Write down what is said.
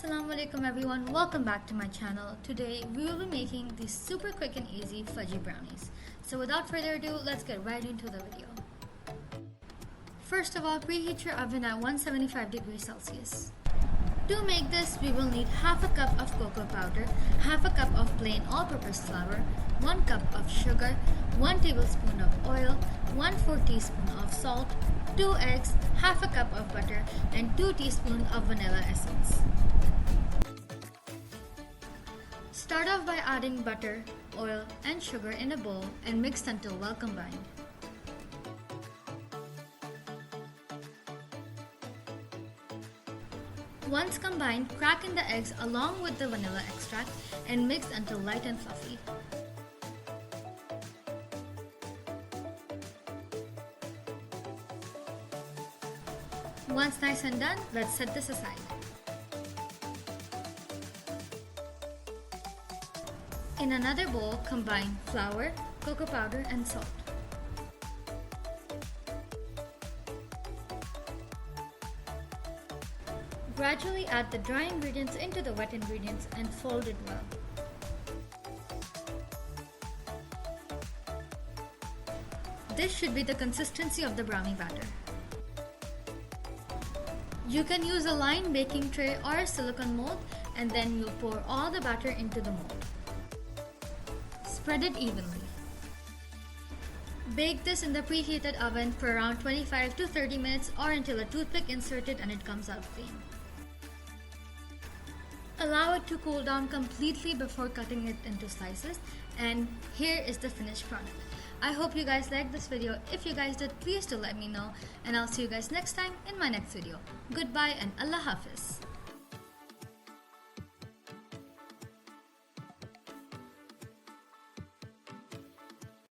Assalamualaikum everyone, welcome back to my channel. Today we will be making these super quick and easy fudgy brownies. So without further ado, let's get right into the video. First of all, preheat your oven at 175 degrees Celsius. To make this, we will need half a cup of cocoa powder, half a cup of plain all-purpose flour, 1 cup of sugar, 1 tablespoon of oil, 1/4 teaspoon of salt, 2 eggs, half a cup of butter, and 2 teaspoons of vanilla essence. Start off by adding butter, oil, and sugar in a bowl and mix until well combined. Once combined, crack in the eggs along with the vanilla extract and mix until light and fluffy. Once nice and done, let's set this aside. In another bowl, combine flour, cocoa powder, and salt. Gradually add the dry ingredients into the wet ingredients and fold it well. This should be the consistency of the brownie batter. You can use a lined baking tray or a silicone mold, and then you'll pour all the batter into the mold. Spread it evenly. Bake this in the preheated oven for around 25 to 30 minutes or until a toothpick inserted and it comes out clean. Allow it to cool down completely before cutting it into slices, and here is the finished product. I hope you guys liked this video. If you guys did, please do let me know, and I'll see you guys next time in my next video. Goodbye and Allah Hafiz.